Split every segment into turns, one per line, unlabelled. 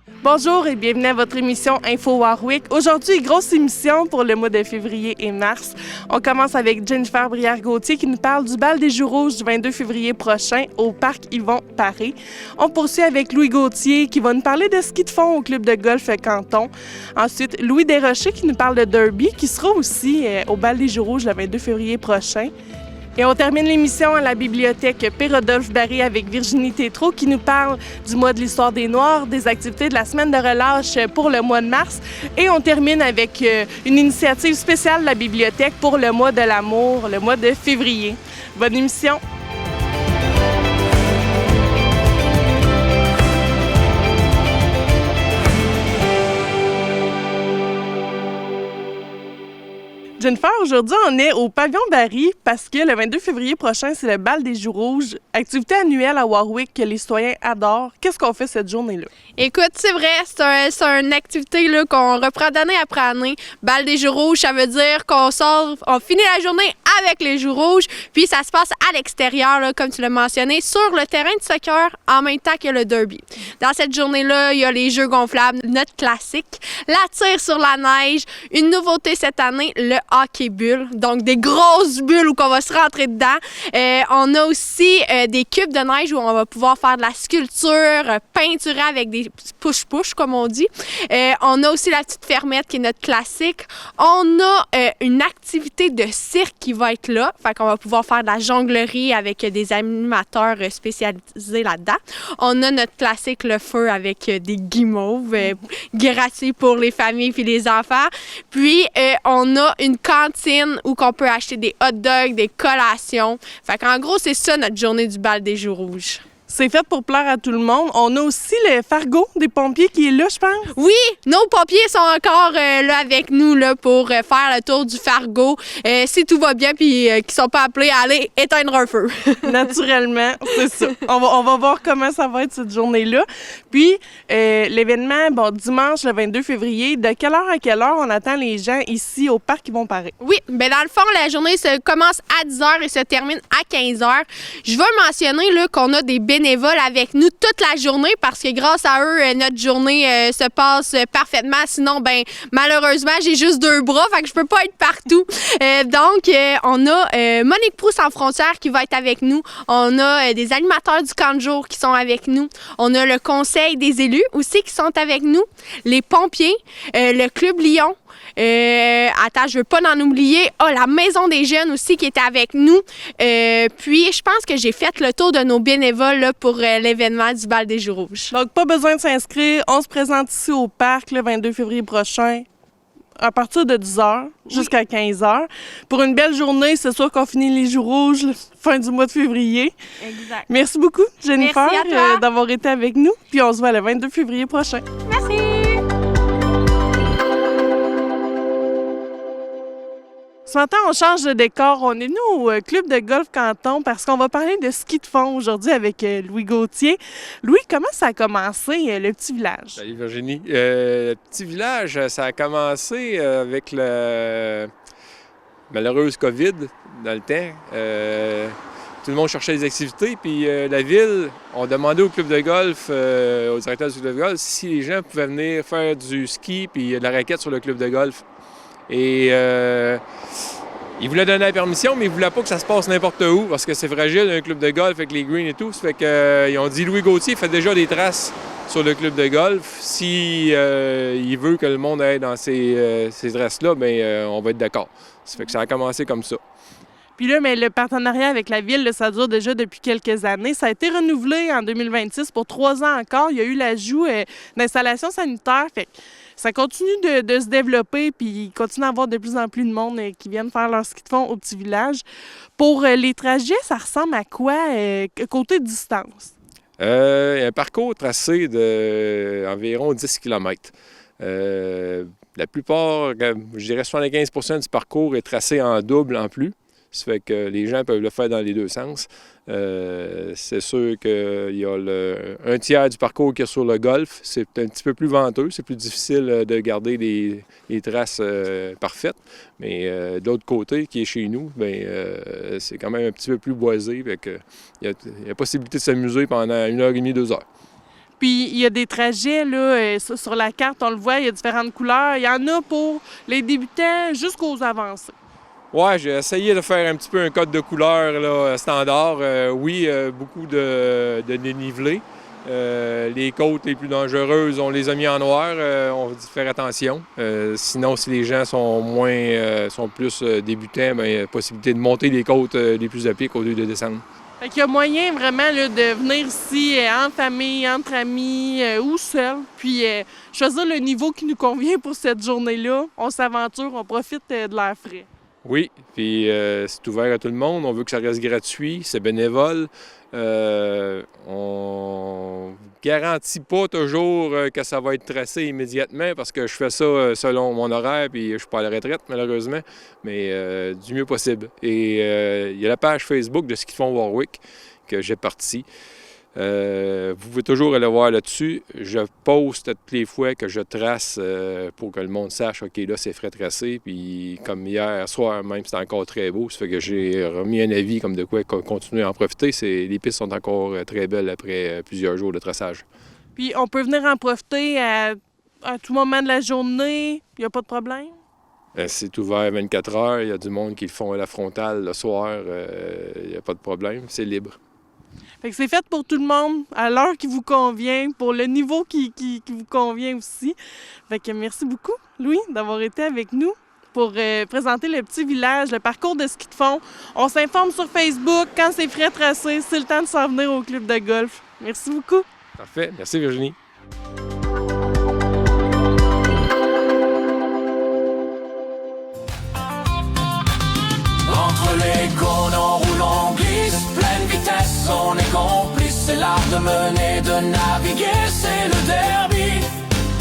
Bonjour et bienvenue à votre émission Info Warwick. Aujourd'hui, grosse émission pour le mois de février et mars. On commence avec Jennifer Brière-Gauthier qui nous parle du bal des Joues rouges du 22 février prochain au parc Yvon Paré. On poursuit avec Louis Gauthier qui va nous parler de ski de fond au club de golf Canton. Ensuite, Louis Desrochers qui nous parle de derby qui sera aussi au bal des Joues rouges le 22 février prochain. Et on termine l'émission à la bibliothèque Père-Rodolphe-Barry avec Virginie Tétrault qui nous parle du mois de l'histoire des Noirs, des activités de la semaine de relâche pour le mois de mars. Et on termine avec une initiative spéciale de la bibliothèque pour le mois de l'amour, le mois de février. Bonne émission! Jennifer, aujourd'hui, on est au pavillon Barry parce que le 22 février prochain, c'est le bal des Joues rouges, activité annuelle à Warwick que les citoyens adorent. Qu'est-ce qu'on fait cette journée-là?
Écoute, c'est vrai, c'est une activité là, qu'on reprend d'année après année. Bal des Joues rouges, ça veut dire qu'on sort, on finit la journée avec les Joues rouges, puis ça se passe à l'extérieur, là, comme tu l'as mentionné, sur le terrain de soccer en même temps que le derby. Dans cette journée-là, il y a les jeux gonflables, notre classique, la tire sur la neige, une nouveauté cette année, le hockey bulle, donc des grosses bulles où on va se rentrer dedans. On a aussi des cubes de neige où on va pouvoir faire de la sculpture, peinturer avec des push-push, comme on dit. On a aussi la petite fermette qui est notre classique. On a une activité de cirque qui va être là, fait qu'on va pouvoir faire de la jonglerie avec des animateurs spécialisés là-dedans. On a notre classique, le feu, avec des guimauves gratuits pour les familles et les enfants. Puis, on a une cantine où on peut acheter des hot dogs, des collations. Fait qu'en gros, c'est ça notre journée du bal des Joues rouges.
C'est fait pour plaire à tout le monde. On a aussi le Fargo des pompiers qui est là, je pense.
Oui, nos pompiers sont encore là avec nous là, pour faire le tour du Fargo. Si tout va bien, puis qu'ils ne sont pas appelés à aller éteindre un feu.
Naturellement, c'est ça. On va voir comment ça va être cette journée-là. Puis, l'événement, dimanche, le 22 février, de quelle heure à quelle heure on attend les gens ici au parc Yvon Paré?
Oui, bien dans le fond, la journée commence à 10h et se termine à 15h. Je veux mentionner là, qu'on a des bénévoles avec nous toute la journée parce que grâce à eux, notre journée se passe parfaitement. Sinon, ben malheureusement, j'ai juste 2 bras, fait que je peux pas être partout. Donc, on a Monique Proust sans frontières qui va être avec nous. On a des animateurs du camp de jour qui sont avec nous. On a le conseil des élus aussi qui sont avec nous. Les pompiers, le Club Lyon. Attends, je veux pas en oublier. La Maison des jeunes aussi qui était avec nous. Puis, je pense que j'ai fait le tour de nos bénévoles là, pour l'événement du bal des Joues rouges.
Donc, pas besoin de s'inscrire. On se présente ici au parc le 22 février prochain à partir de 10h jusqu'à 15h. Pour une belle journée, c'est sûr qu'on finit les Joues rouges fin du mois de février.
Exact.
Merci beaucoup, Jennifer, d'avoir été avec nous. Puis, on se voit le 22 février prochain.
Merci!
Ce matin, on change de décor. On est venu au club de golf Canton parce qu'on va parler de ski de fond aujourd'hui avec Louis Gauthier. Louis, comment ça a commencé, le petit village?
Salut Virginie. Le petit village, ça a commencé avec la malheureuse COVID dans le temps. Tout le monde cherchait des activités, puis la ville, on demandait au club de golf, aux directeurs du club de golf, si les gens pouvaient venir faire du ski puis de la raquette sur le club de golf. Et ils voulaient donner la permission, mais ils ne voulaient pas que ça se passe n'importe où, parce que c'est fragile, un club de golf avec les greens et tout. Ça fait qu'ils ont dit, Louis Gauthier fait déjà des traces sur le club de golf. Si il veut que le monde aille dans ces traces-là, bien, on va être d'accord. Ça fait que ça a commencé comme ça.
Puis là, mais le partenariat avec la ville, là, ça dure déjà depuis quelques années. Ça a été renouvelé en 2026 pour 3 ans encore. Il y a eu l'ajout d'installations sanitaires. Fait que ça continue de se développer, puis il continue à avoir de plus en plus de monde qui viennent faire leur ski de fond au petit village. Pour les trajets, ça ressemble à quoi côté distance?
Un parcours tracé d'environ 10 km. La plupart, je dirais 75% du parcours est tracé en double en plus. Ça fait que les gens peuvent le faire dans les deux sens. C'est sûr qu'il y a un tiers du parcours qui est sur le golf. C'est un petit peu plus venteux, c'est plus difficile de garder les traces parfaites. Mais de l'autre côté, qui est chez nous, c'est quand même un petit peu plus boisé. Fait que il y a possibilité de s'amuser pendant 1h30, 2 heures.
Puis il y a des trajets là, sur la carte, on le voit, il y a différentes couleurs. Il y en a pour les débutants jusqu'aux avancés.
Ouais, j'ai essayé de faire un petit peu un code de couleur là, standard. Oui, beaucoup de dénivelé. Les côtes les plus dangereuses, on les a mis en noir. On va faire attention. Sinon, si les gens sont plus débutants, bien, il y a possibilité de monter les côtes les plus à pic au lieu de descendre.
Fait qu'il y a moyen vraiment là, de venir ici en famille, entre amis ou seul, puis choisir le niveau qui nous convient pour cette journée-là. On s'aventure, on profite de l'air frais.
Oui, puis c'est ouvert à tout le monde. On veut que ça reste gratuit, c'est bénévole. On garantit pas toujours que ça va être tracé immédiatement parce que je fais ça selon mon horaire puis je suis pas à la retraite malheureusement, mais du mieux possible. Et il y a la page Facebook de Ski de fond Warwick que j'ai partie. Vous pouvez toujours aller voir là-dessus. Je poste toutes les fois que je trace pour que le monde sache, OK, là, c'est frais tracé. Puis comme hier soir même, c'était encore très beau. Ça fait que j'ai remis un avis comme de quoi continuer à en profiter. Les pistes sont encore très belles après plusieurs jours de traçage.
Puis on peut venir en profiter à tout moment de la journée. Il n'y a pas de problème?
C'est ouvert 24 heures. Il y a du monde qui le font à la frontale le soir. Il n'y a pas de problème. C'est libre.
Fait que c'est fait pour tout le monde, à l'heure qui vous convient, pour le niveau qui vous convient aussi. Fait que merci beaucoup, Louis, d'avoir été avec nous pour présenter le petit village, le parcours de ski de fond. On s'informe sur Facebook. Quand c'est frais tracé, c'est le temps de s'en venir au club de golf. Merci beaucoup.
Parfait. Merci, Virginie.
Entre les cônes on roule, on glisse, pleine vitesse, on est complice. C'est l'art de mener, de naviguer, c'est le derby.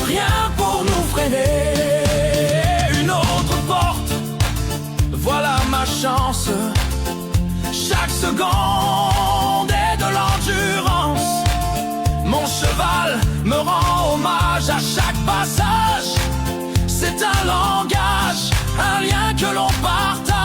Rien pour nous freiner. Une autre porte, voilà ma chance. Chaque seconde est de l'endurance. Mon cheval me rend hommage à chaque passage. C'est un langage, un lien que l'on partage.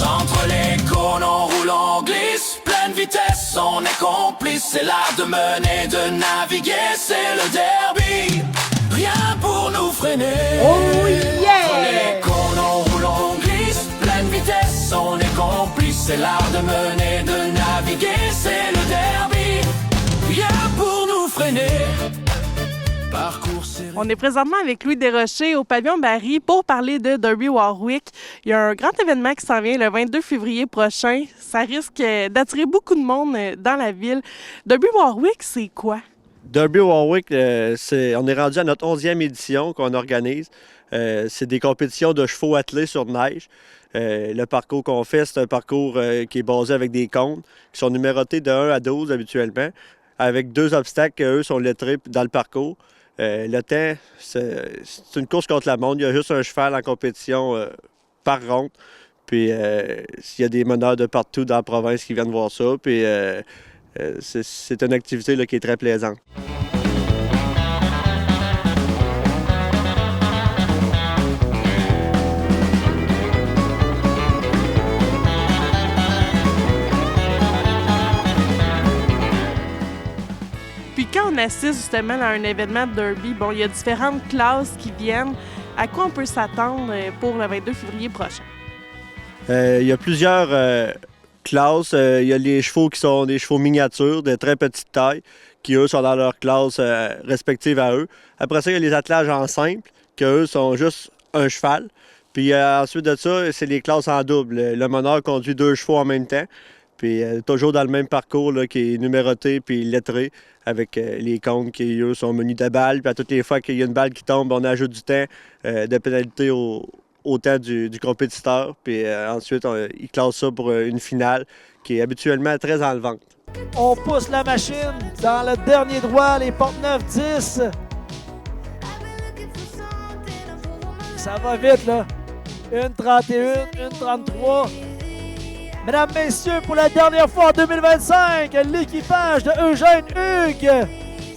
Entre les cônes on roule, on glisse, pleine vitesse, on est complice. C'est l'art de mener, de naviguer, c'est le derby. Rien pour nous freiner.
Oh yeah!
Entre les cônes on roule, on glisse, pleine vitesse, on est complice. C'est l'art de mener, de naviguer, c'est le derby. Rien pour nous freiner.
On est présentement avec Louis Desrochers au pavillon Barry pour parler de Derby Warwick. Il y a un grand événement qui s'en vient le 22 février prochain. Ça risque d'attirer beaucoup de monde dans la ville. Derby Warwick, c'est quoi?
Derby Warwick, on est rendu à notre 11e édition qu'on organise. C'est des compétitions de chevaux attelés sur neige. Le parcours qu'on fait, c'est un parcours qui est basé avec des cônes qui sont numérotés de 1 à 12 habituellement, avec 2 obstacles qui, eux, sont lettrés dans le parcours. Le temps, c'est une course contre la montre. Il y a juste un cheval en compétition par ronde. Puis il y a des meneurs de partout dans la province qui viennent voir ça. Puis c'est une activité là, qui est très plaisante.
Quand on assiste justement à un événement de derby, bon, il y a différentes classes qui viennent. À quoi on peut s'attendre pour le 22 février prochain?
Il y a plusieurs classes. Il y a les chevaux qui sont des chevaux miniatures, de très petite taille, qui, eux, sont dans leur classe respective à eux. Après ça, il y a les attelages en simple, qui, eux, sont juste un cheval. Puis ensuite de ça, c'est les classes en double. Le meneur conduit 2 chevaux en même temps. Puis toujours dans le même parcours là, qui est numéroté puis lettré avec les cônes qui, eux, sont munis de balles. Puis à toutes les fois qu'il y a une balle qui tombe, on ajoute du temps de pénalité au temps du compétiteur. Puis ensuite, ils classent ça pour une finale qui est habituellement très enlevante.
On pousse la machine dans le dernier droit, les portes 9-10. Ça va vite, là. 1,31, 1,33. Mesdames, messieurs, pour la dernière fois en 2025, l'équipage de Eugène Hugues.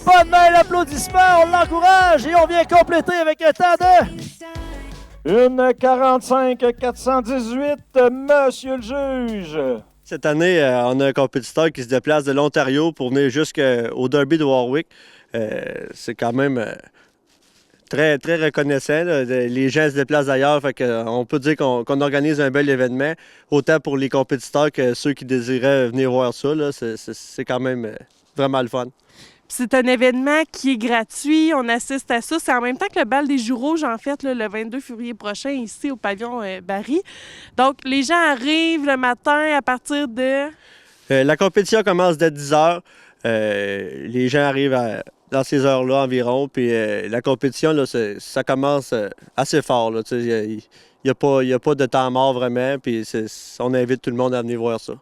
Bonne main, l'applaudissement, on l'encourage et on vient compléter avec un temps de 1,45 418, monsieur le juge.
Cette année, on a un compétiteur qui se déplace de l'Ontario pour venir jusqu'au Derby de Warwick. C'est quand même très, très reconnaissant. Là. Les gens se déplacent d'ailleurs, fait on peut dire qu'on organise un bel événement, autant pour les compétiteurs que ceux qui désiraient venir voir ça. Là. C'est quand même vraiment le fun.
C'est un événement qui est gratuit, on assiste à ça. C'est en même temps que le bal des Joues rouges, en fait, là, le 22 février prochain, ici au pavillon Barry. Donc, les gens arrivent le matin à partir de...
La compétition commence dès 10 h. Les gens arrivent dans ces heures-là environ. Puis la compétition, là, ça commence assez fort. Il n'y a pas de temps mort vraiment. Puis on invite tout le monde à venir voir ça.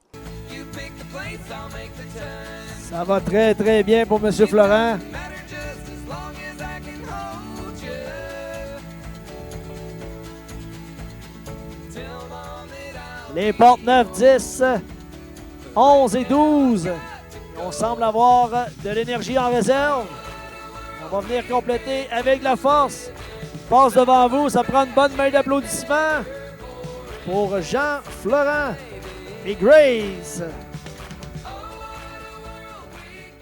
Ça va très, très bien pour M. Florent. Les portes 9, 10, 11 et 12. On semble avoir de l'énergie en réserve. On va venir compléter avec la force. Passe devant vous, ça prend une bonne main d'applaudissements pour Jean Florent et Grace.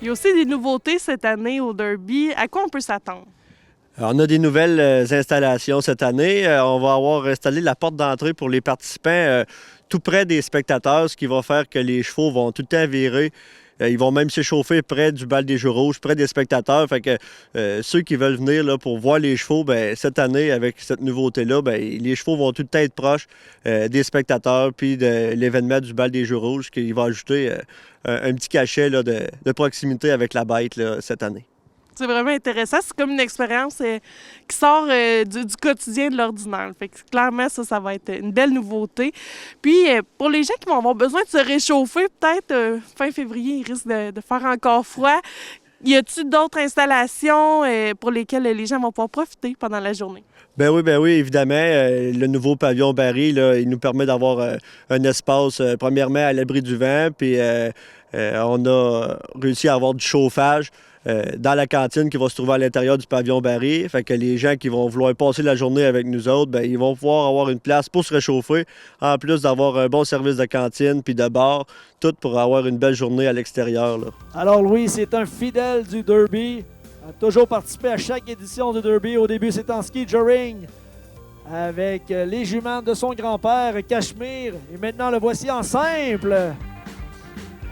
Il y a aussi des nouveautés cette année au Derby. À quoi on peut s'attendre?
On a des nouvelles installations cette année. On va avoir installé la porte d'entrée pour les participants tout près des spectateurs, ce qui va faire que les chevaux vont tout le temps virer. Ils vont même s'échauffer près du bal des Joues rouges, près des spectateurs. Fait que ceux qui veulent venir là, pour voir les chevaux, bien, cette année, avec cette nouveauté-là, bien, les chevaux vont tout le temps être proches des spectateurs puis de l'événement du bal des Joues rouges, qui va ajouter un petit cachet là, de proximité avec la bête là, cette année.
C'est vraiment intéressant. C'est comme une expérience qui sort du quotidien de l'ordinaire. Fait que clairement, ça va être une belle nouveauté. Puis, pour les gens qui vont avoir besoin de se réchauffer, peut-être fin février, il risque de faire encore froid. Y a-t-il d'autres installations pour lesquelles les gens vont pouvoir profiter pendant la journée?
Ben oui, évidemment. Le nouveau pavillon Barry, là, il nous permet d'avoir un espace, premièrement, à l'abri du vent, puis on a réussi à avoir du chauffage dans la cantine qui va se trouver à l'intérieur du pavillon Barry. Fait que les gens qui vont vouloir passer la journée avec nous autres, bien, ils vont pouvoir avoir une place pour se réchauffer, en plus d'avoir un bon service de cantine puis de bar, tout pour avoir une belle journée à l'extérieur. Là.
Alors Louis, c'est un fidèle du Derby. A toujours participé à chaque édition du Derby. Au début, c'est en ski joring avec les juments de son grand-père, Cachemire. Et maintenant, le voici en simple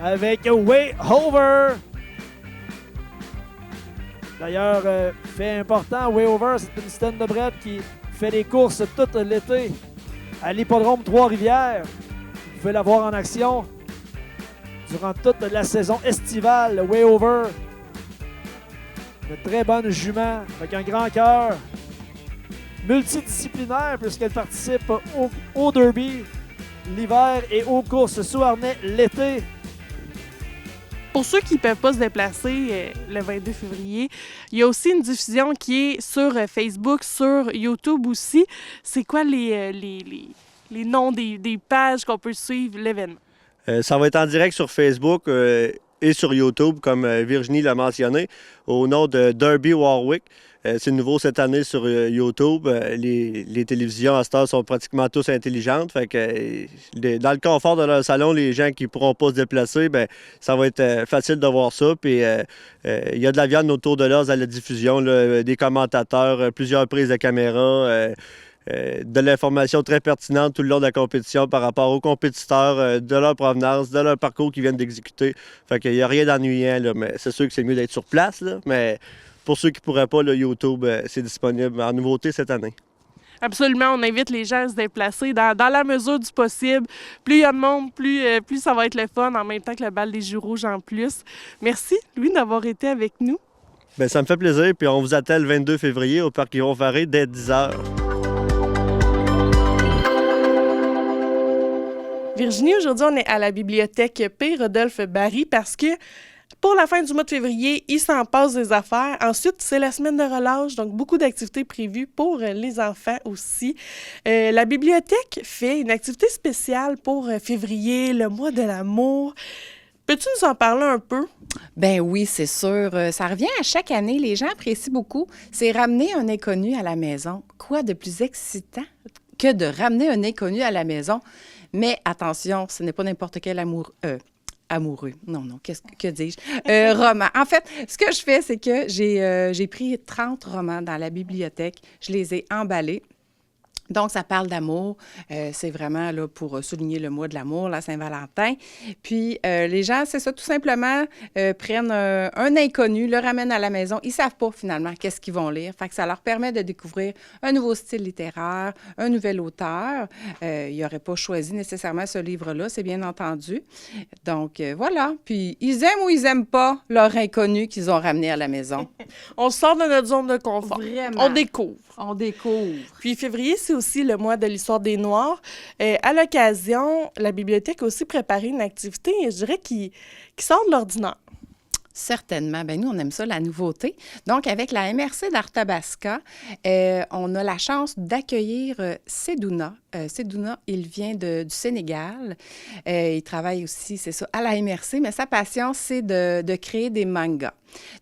avec Way Over. D'ailleurs, fait important, Way Over, c'est une stand de bret qui fait des courses tout l'été à l'hippodrome Trois-Rivières. Vous pouvez la voir en action durant toute la saison estivale. Way Over, une très bonne jument avec un grand cœur, multidisciplinaire puisqu'elle participe au Derby l'hiver et aux courses sous harnais l'été.
Pour ceux qui ne peuvent pas se déplacer le 22 février, il y a aussi une diffusion qui est sur Facebook, sur YouTube aussi. C'est quoi les noms des pages qu'on peut suivre l'événement?
Ça va être en direct sur Facebook et sur YouTube, comme Virginie l'a mentionné, au nom de Derby Warwick. C'est nouveau cette année sur YouTube. Les télévisions à cette heure sont pratiquement tous intelligentes. Fait que, dans le confort de leur salon, les gens qui ne pourront pas se déplacer, bien, ça va être facile de voir ça. Puis il y a de la viande autour de l'os à la diffusion, là, des commentateurs, plusieurs prises de caméra. De l'information très pertinente tout le long de la compétition par rapport aux compétiteurs, de leur provenance, de leur parcours qu'ils viennent d'exécuter. Fait qu'il n'y a rien d'ennuyant, là, mais c'est sûr que c'est mieux d'être sur place, là, mais pour ceux qui ne pourraient pas, là, YouTube, c'est disponible en nouveauté cette année.
Absolument, on invite les gens à se déplacer dans la mesure du possible. Plus il y a de monde, plus ça va être le fun, en même temps que le bal des Joues rouges en plus. Merci, Louis, d'avoir été avec nous.
Bien, ça me fait plaisir, puis on vous attend le 22 février au Parc Yvon Farré dès 10 h.
Virginie, aujourd'hui, on est à la bibliothèque P. Rodolphe Barry parce que pour la fin du mois de février, il s'en passe des affaires. Ensuite, c'est la semaine de relâche, donc beaucoup d'activités prévues pour les enfants aussi. La bibliothèque fait une activité spéciale pour février, le mois de l'amour. Peux-tu nous en parler un peu?
Ben oui, c'est sûr. Ça revient à chaque année. Les gens apprécient beaucoup. C'est ramener un inconnu à la maison. Quoi de plus excitant que de ramener un inconnu à la maison? Mais attention, ce n'est pas n'importe quel amoureux. Non, que dis-je? Roman. En fait, ce que je fais, c'est que j'ai pris 30 romans dans la bibliothèque. Je les ai emballés. Donc, ça parle d'amour. C'est vraiment là pour souligner le mois de l'amour, la Saint-Valentin. Puis, les gens, c'est ça, tout simplement, prennent un inconnu, le ramènent à la maison. Ils ne savent pas, finalement, qu'est-ce qu'ils vont lire. Fait que ça leur permet de découvrir un nouveau style littéraire, un nouvel auteur. Ils n'auraient pas choisi nécessairement ce livre-là, c'est bien entendu. Donc, voilà. Puis, ils aiment ou ils n'aiment pas leur inconnu qu'ils ont ramené à la maison.
On sort de notre zone de confort.
Vraiment.
On découvre.
On découvre.
Puis février, c'est aussi le mois de l'histoire des Noirs. À l'occasion, la bibliothèque a aussi préparé une activité, je dirais, qui sort de l'ordinaire.
Certainement. Bien, nous, on aime ça, la nouveauté. Donc, avec la MRC d'Arthabasca, on a la chance d'accueillir Sedouna. Sedouna, il vient du Sénégal. Il travaille aussi, c'est ça, à la MRC, mais sa passion, c'est de créer des mangas.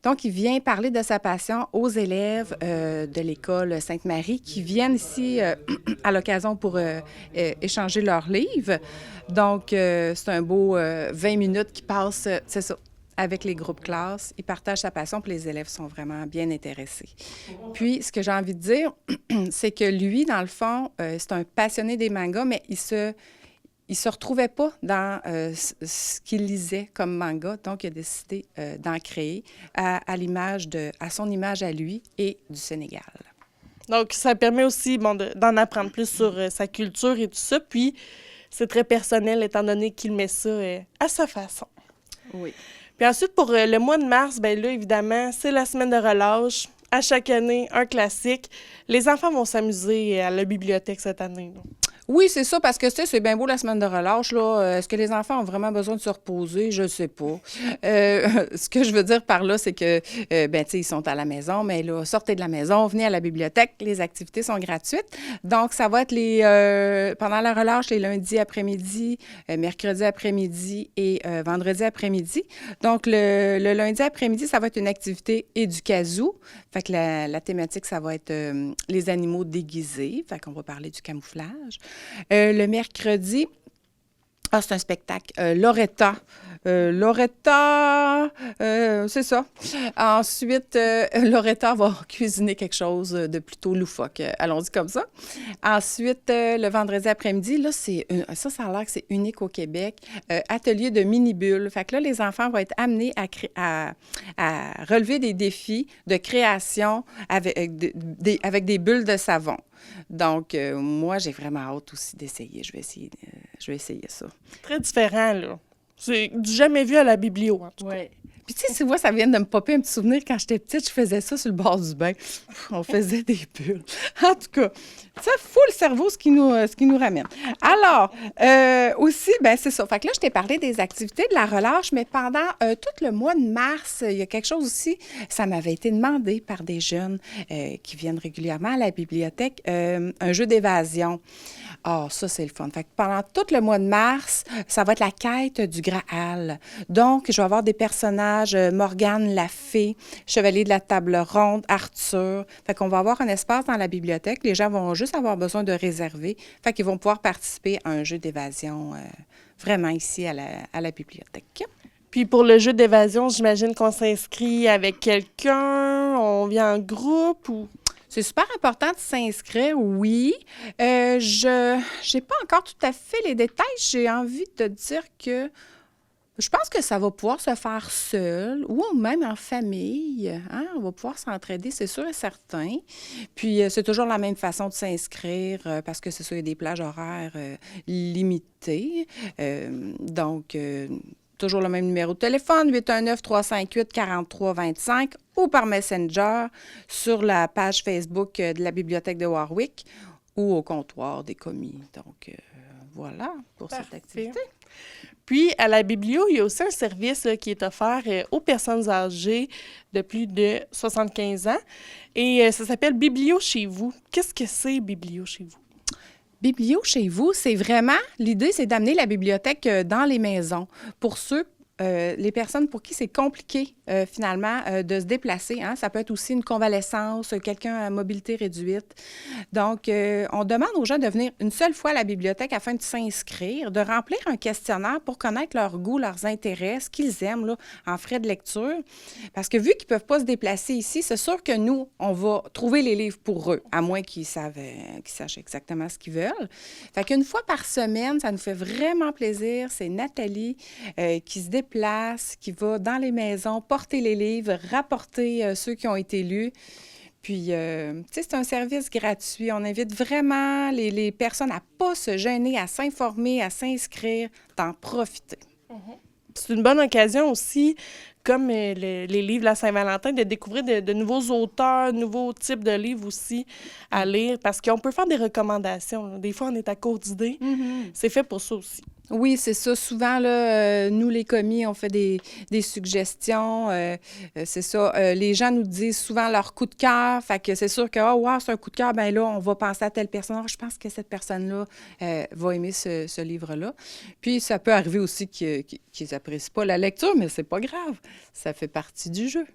Donc, il vient parler de sa passion aux élèves de l'école Sainte-Marie qui viennent ici à l'occasion pour échanger leurs livres. Donc, c'est un beau 20 minutes qui passe, c'est ça, avec les groupes classes. Il partage sa passion, puis les élèves sont vraiment bien intéressés. Puis, ce que j'ai envie de dire, c'est que lui, dans le fond, c'est un passionné des mangas, mais il se retrouvait pas dans ce qu'il lisait comme manga, donc il a décidé d'en créer à son image à lui et du Sénégal.
Donc, ça permet aussi d'en apprendre plus sur sa culture et tout ça, puis c'est très personnel étant donné qu'il met ça à sa façon.
Oui.
Puis ensuite, pour le mois de mars, bien là, évidemment, c'est la semaine de relâche. À chaque année, un classique. Les enfants vont s'amuser à la bibliothèque cette année, là.
Oui, c'est ça, parce que c'est bien beau la semaine de relâche, là. Est-ce que les enfants ont vraiment besoin de se reposer? Je ne sais pas. Ce que je veux dire par là, c'est que, tu sais, ils sont à la maison, mais là, sortez de la maison, venez à la bibliothèque, les activités sont gratuites. Donc, ça va être pendant la relâche, les lundis après-midi, mercredi après-midi et vendredi après-midi. Donc, le lundi après-midi, ça va être une activité éducazou. Fait que la thématique, ça va être les animaux déguisés. Fait qu'on va parler du camouflage. Le mercredi, c'est un spectacle. Loretta, c'est ça. Ensuite, Loretta va cuisiner quelque chose de plutôt loufoque. Allons-y comme ça. Ensuite, le vendredi après-midi, là, ça a l'air que c'est unique au Québec. Atelier de mini-bulles. Fait que là, les enfants vont être amenés à relever des défis de création avec des bulles de savon. Donc, moi, j'ai vraiment hâte aussi d'essayer. Je vais essayer ça.
Très différent, là. C'est du jamais vu à la biblio, en tout cas.
Oui. Puis, tu sais, tu vois, ça vient de me popper un petit souvenir. Quand j'étais petite, je faisais ça sur le bord du bain. On faisait des bulles. En tout cas, ça fout le cerveau, ce qui nous ramène. Alors, aussi, bien, c'est ça. Fait que là, je t'ai parlé des activités de la relâche, mais pendant tout le mois de mars, il y a quelque chose aussi, ça m'avait été demandé par des jeunes qui viennent régulièrement à la bibliothèque, un jeu d'évasion. Ah, ça, c'est le fun. Fait que pendant tout le mois de mars, ça va être la quête du Graal. Donc, je vais avoir des personnages, Morgane la fée, Chevalier de la table ronde, Arthur. Fait qu'on va avoir un espace dans la bibliothèque. Les gens vont juste avoir besoin de réserver. Fait qu'ils vont pouvoir participer à un jeu d'évasion vraiment ici à la bibliothèque.
Puis pour le jeu d'évasion, j'imagine qu'on s'inscrit avec quelqu'un, on vient en groupe ou...
C'est super important de s'inscrire, oui. Je n'ai pas encore tout à fait les détails. J'ai envie de dire que je pense que ça va pouvoir se faire seul ou même en famille. Hein? On va pouvoir s'entraider, c'est sûr et certain. Puis, c'est toujours la même façon de s'inscrire parce que c'est sûr, il y a des plages horaires limitées. Donc, toujours le même numéro de téléphone, 819-358-4325 ou par Messenger sur la page Facebook de la Bibliothèque de Warwick ou au comptoir des commis. Donc, voilà pour cette activité.
Puis, à la biblio, il y a aussi un service qui est offert aux personnes âgées de plus de 75 ans et ça s'appelle Biblio chez vous. Qu'est-ce que c'est, Biblio chez vous?
Biblio chez vous, c'est vraiment, l'idée, c'est d'amener la bibliothèque dans les maisons pour ceux les personnes pour qui c'est compliqué, finalement, de se déplacer. Hein? Ça peut être aussi une convalescence, quelqu'un à mobilité réduite. Donc, on demande aux gens de venir une seule fois à la bibliothèque afin de s'inscrire, de remplir un questionnaire pour connaître leurs goûts, leurs intérêts, ce qu'ils aiment là, en frais de lecture. Parce que vu qu'ils ne peuvent pas se déplacer ici, c'est sûr que nous, on va trouver les livres pour eux, à moins qu'ils sachent exactement ce qu'ils veulent. Fait qu'une fois par semaine, ça nous fait vraiment plaisir. C'est Nathalie qui se déplace, qui va dans les maisons, porter les livres, rapporter ceux qui ont été lus. Puis, tu sais, c'est un service gratuit. On invite vraiment les personnes à ne pas se gêner, à s'informer, à s'inscrire, d'en profiter.
C'est une bonne occasion aussi, comme les livres de la Saint-Valentin, de découvrir de nouveaux auteurs, nouveaux types de livres aussi à lire, parce qu'on peut faire des recommandations. Là. Des fois, on est à court d'idées. C'est fait pour ça aussi.
Oui, c'est ça. Souvent, là, nous, les commis, on fait des suggestions. C'est ça. Les gens nous disent souvent leur coup de cœur. Fait que c'est sûr que, oh, wow, c'est un coup de cœur. Bien là, on va penser à telle personne. Oh, je pense que cette personne-là va aimer ce livre-là. Puis, ça peut arriver aussi qu'ils n'apprécient pas la lecture, mais c'est pas grave. Ça fait partie du jeu.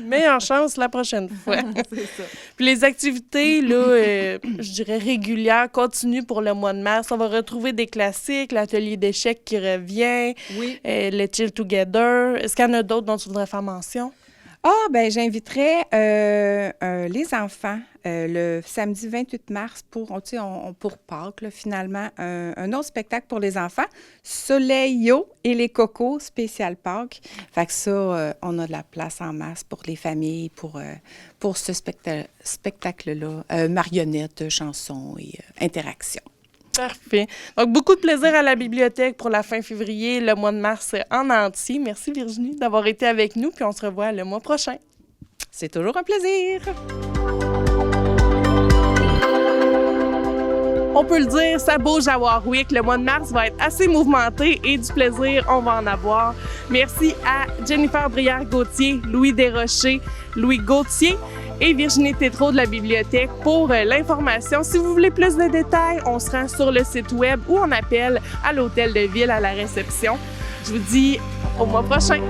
Meilleure chance la prochaine fois.
C'est ça.
Puis les activités, là, je dirais régulières, continuent pour le mois de mars. On va retrouver des classiques, l'atelier d'échecs qui revient,
Oui.
le Chill Together. Est-ce qu'il y en a d'autres dont tu voudrais faire mention?
Ah, bien, j'inviterais les enfants le samedi 28 mars pour Pâques, là, finalement, un autre spectacle pour les enfants, Soleil-Yo et les cocos, spécial Pâques. Fait que ça, on a de la place en masse pour les familles, pour ce spectacle-là, marionnettes, chansons et interactions.
Parfait. Donc, beaucoup de plaisir à la bibliothèque pour la fin février, le mois de mars en entier. Merci Virginie d'avoir été avec nous, puis on se revoit le mois prochain.
C'est toujours un plaisir!
On peut le dire, ça bouge à Warwick. Le mois de mars va être assez mouvementé et du plaisir, on va en avoir. Merci à Jennifer Brière-Gauthier, Louis Desrochers, Louis Gauthier et Virginie Tétrault de la bibliothèque pour l'information. Si vous voulez plus de détails, on se rend sur le site web ou on appelle à l'hôtel de ville à la réception. Je vous dis au mois prochain.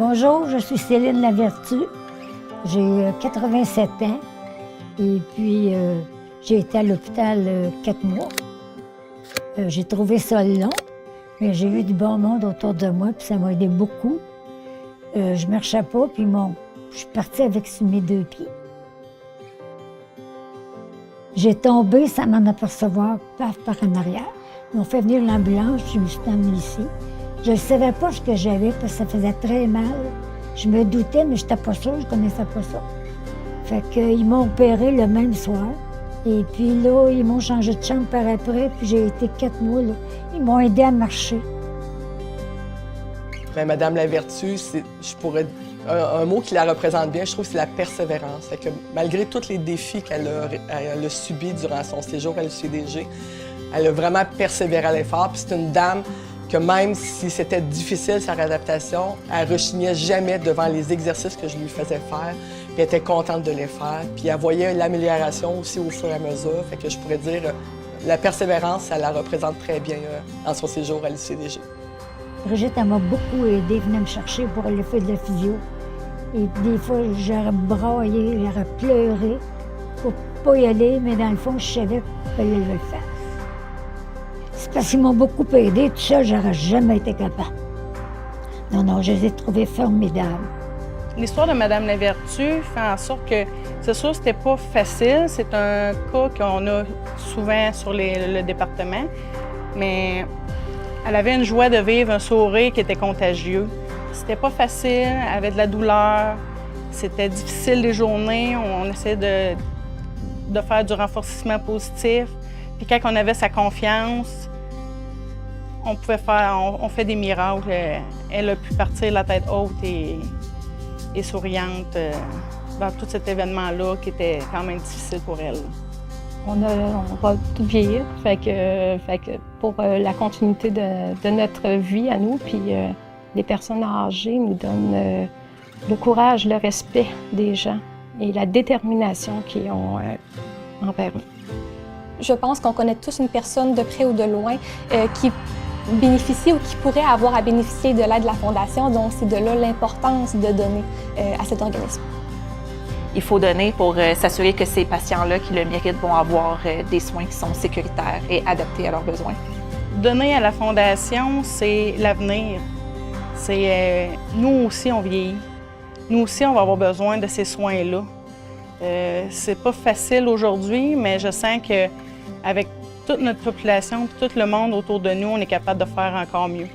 Bonjour, je suis Céline Lavertu. J'ai 87 ans et puis j'ai été à l'hôpital 4 mois. J'ai trouvé ça long, mais j'ai eu du bon monde autour de moi puis ça m'a aidé beaucoup. Je marchais pas puis je suis partie avec sur mes 2 pieds. J'ai tombé sans m'en apercevoir par en arrière. Ils m'ont fait venir l'ambulance, je me suis emmenée ici. Je ne savais pas ce que j'avais parce que ça faisait très mal. Je me doutais, mais je n'étais pas sûre, je ne connaissais pas ça. Fait qu'ils m'ont opéré le même soir. Et puis là, ils m'ont changé de chambre par après, puis j'ai été 4 mois là. Ils m'ont aidé à marcher.
Bien, Madame Lavertu, un mot qui la représente bien, je trouve, c'est la persévérance. Fait que malgré tous les défis qu'elle a subis durant son séjour à l'UCDG, elle a vraiment persévéré à l'effort. Puis c'est une dame que même si c'était difficile, sa réadaptation, elle rechignait jamais devant les exercices que je lui faisais faire, puis elle était contente de les faire. Puis elle voyait l'amélioration aussi au fur et à mesure. Fait que je pourrais dire, la persévérance, elle la représente très bien dans son séjour à l'UCDG.
Brigitte, elle m'a beaucoup aidée, venait me chercher pour aller faire de la physio. Et des fois, j'aurais braillé, j'aurais pleuré pour pas y aller, mais dans le fond, je savais qu'il fallait le faire. C'est parce qu'ils m'ont beaucoup aidé. Tout ça, j'aurais jamais été capable. Non, je les ai trouvés formidables.
L'histoire de Madame Lavertu fait en sorte que C'est sûr, c'était pas facile. C'est un cas qu'on a souvent sur le département, mais elle avait une joie de vivre, un sourire qui était contagieux. C'était pas facile, elle avait de la douleur, c'était difficile les journées. On essayait de faire du renforcement positif. Puis quand on avait sa confiance, on fait des miracles. Elle a pu partir la tête haute et souriante dans tout cet événement-là qui était quand même difficile pour elle.
On va tout vieillir, fait que pour la continuité de notre vie à nous, puis les personnes âgées nous donnent le courage, le respect des gens et la détermination qu'ils ont envers eux.
Je pense qu'on connaît tous une personne de près ou de loin qui bénéficie ou qui pourrait avoir à bénéficier de l'aide de la Fondation, donc c'est de là l'importance de donner à cet organisme.
Il faut donner pour s'assurer que ces patients-là qui le méritent vont avoir des soins qui sont sécuritaires et adaptés à leurs besoins.
Donner à la Fondation, c'est l'avenir. Nous aussi, on vieillit. Nous aussi, on va avoir besoin de ces soins-là. C'est pas facile aujourd'hui, mais je sens qu'avec toute notre population, tout le monde autour de nous, on est capable de faire encore mieux.